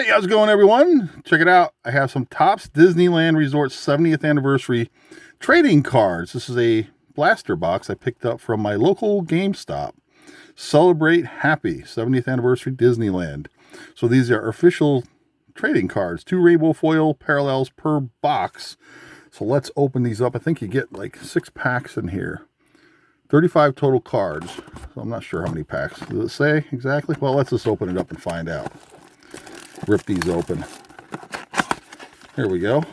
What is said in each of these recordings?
Hey, how's it going, everyone? Check it out. I have some Topps Disneyland Resort 70th anniversary trading cards. This is a blaster box I picked up from my local GameStop. Celebrate Happy 70th anniversary Disneyland. So these are official trading cards. 2 rainbow foil parallels per box. So let's open these up. I think you get like 6 packs in here. 35 total cards. So I'm not sure how many packs. Does it say exactly? Well, let's just open it up and find out. Rip these open. Here we go.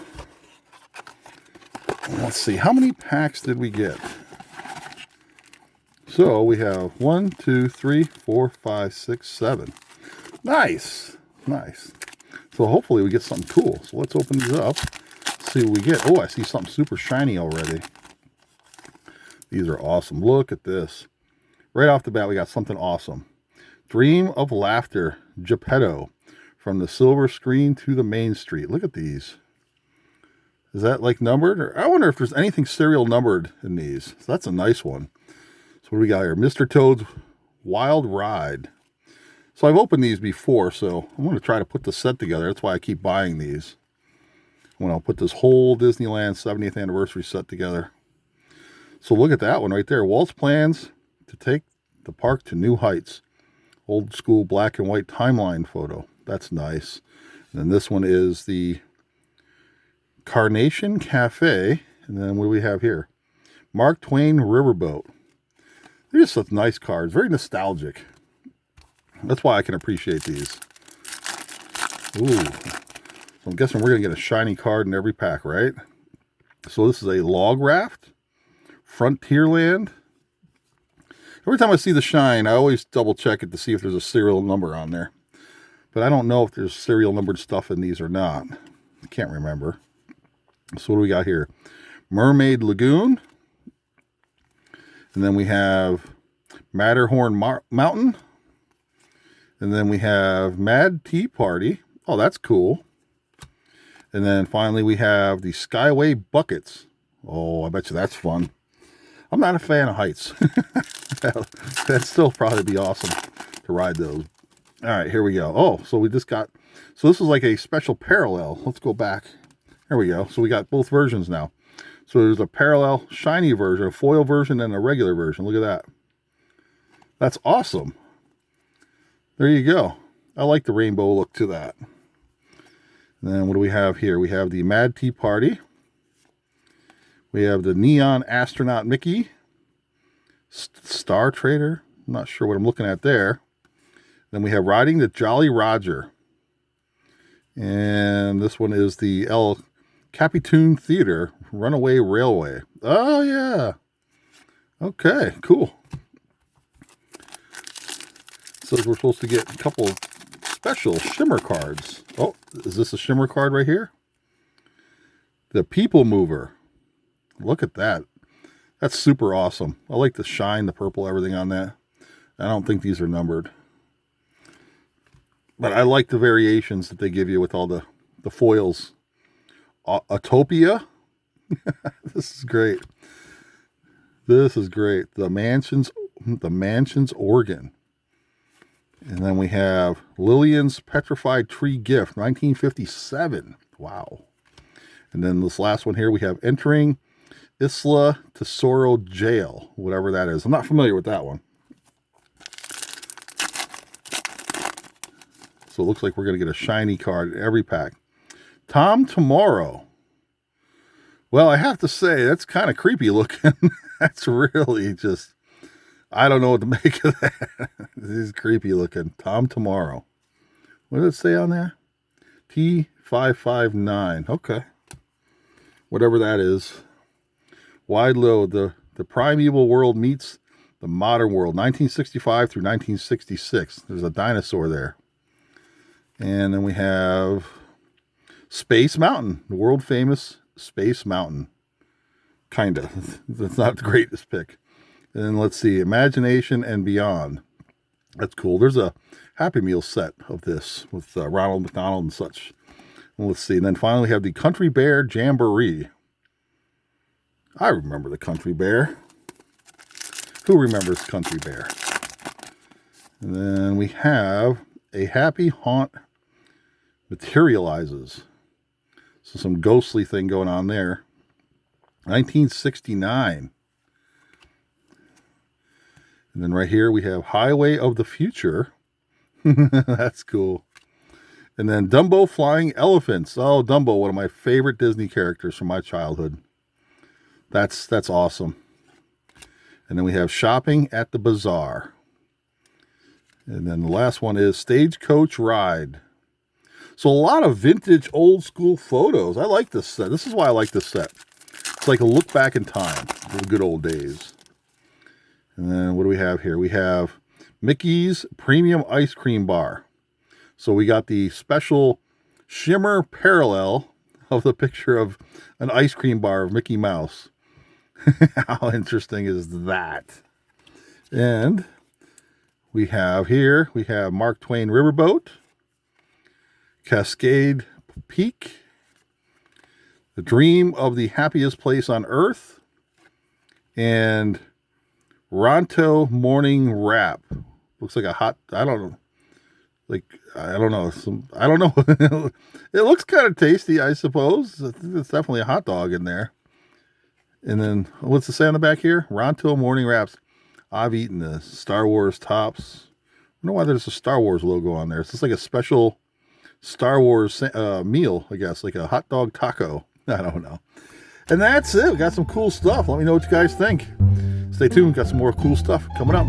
Let's see, how many packs did we get? So we have 1, 2, 3, 4, 5, 6, 7. Nice, nice. So hopefully we get something cool. So let's open these up. See what we get. Oh, I see something super shiny already. These are awesome. Look at this. Right off the bat, we got something awesome. Dream of Laughter, Geppetto. From the silver screen to the main street. Look at these. Is that like numbered? Or I wonder if there's anything serial numbered in these. So that's a nice one. So what do we got here? Mr. Toad's Wild Ride. So I've opened these before, so I'm going to try to put the set together. That's why I keep buying these. When I'll put this whole Disneyland 70th anniversary set together. So look at that one right there. Walt's plans to take the park to new heights. Old school black and white timeline photo. That's nice. And then this one is the Carnation Cafe. And then what do we have here? Mark Twain Riverboat. They're just such nice cards. Very nostalgic. That's why I can appreciate these. Ooh. So I'm guessing we're going to get a shiny card in every pack, right? So this is a Log Raft. Frontierland. Every time I see the shine, I always double check it to see if there's a serial number on there. But I don't know if there's serial numbered stuff in these or not. I can't remember. So what do we got here? Mermaid Lagoon. And then we have Matterhorn Mountain. And then we have Mad Tea Party. Oh, that's cool. And then finally we have the Skyway Buckets. Oh, I bet you that's fun. I'm not a fan of heights. That'd still probably be awesome to ride those. All right, here we go. Oh, so we just got, so this is like a special parallel. Let's go back. There we go. So we got both versions now. So there's a parallel shiny version, a foil version, and a regular version. Look at that. That's awesome. There you go. I like the rainbow look to that. And then what do we have here? We have the Mad Tea Party. We have the Neon Astronaut Mickey. Star Trader. I'm not sure what I'm looking at there. Then we have Riding the Jolly Roger. And this one is the El Capitan Theater Runaway Railway. Oh, yeah. Okay, cool. So we're supposed to get a couple special shimmer cards. Oh, is this a shimmer card right here? The People Mover. Look at that. That's super awesome. I like the shine, the purple, everything on that. I don't think these are numbered. But I like the variations that they give you with all the foils. Autopia. This is great. This is great. The Mansion's Organ. And then we have Lillian's Petrified Tree Gift, 1957. Wow. And then this last one here, we have Entering Isla Tesoro Jail, whatever that is. I'm not familiar with that one. So it looks like we're going to get a shiny card in every pack. Tom Tomorrow. Well, I have to say, that's kind of creepy looking. That's really just, I don't know what to make of that. This is creepy looking. Tom Tomorrow. What does it say on there? T559. Okay. Whatever that is. Wide Load. The primeval world meets the modern world. 1965 through 1966. There's a dinosaur there. And then we have Space Mountain, the world famous Space Mountain. Kind of. That's not the greatest pick. And then let's see, Imagination and Beyond. That's cool. There's a Happy Meal set of this with Ronald McDonald and such. And let's see. And then finally we have the Country Bear Jamboree. I remember the Country Bear. Who remembers Country Bear? And then we have a Happy Haunt materializes. So some ghostly thing going on there. 1969. And then right here we have Highway of the Future. That's cool. And then Dumbo Flying Elephants. Oh, Dumbo, one of my favorite Disney characters from my childhood. That's awesome. And then we have Shopping at the Bazaar. And then the last one is Stagecoach Ride. So a lot of vintage old school photos. I like this set. This is why I like this set. It's like a look back in time, the good old days. And then what do we have here? We have Mickey's Premium Ice Cream Bar. So we got the special shimmer parallel of the picture of an ice cream bar of Mickey Mouse. How interesting is that? And we have Mark Twain Riverboat, Cascade Peak, The Dream of the Happiest Place on Earth, and Ronto Morning Wrap. Looks like a hot, I don't know. It looks kind of tasty, I suppose. I think it's definitely a hot dog in there. And then, what's it say on the back here? Ronto Morning Wraps. I've eaten the Star Wars tops. I don't know why there's a Star Wars logo on there. It's just like a special Star Wars meal, I guess. Like a hot dog taco. I don't know. And that's it. We got some cool stuff. Let me know what you guys think. Stay tuned. Got some more cool stuff coming up.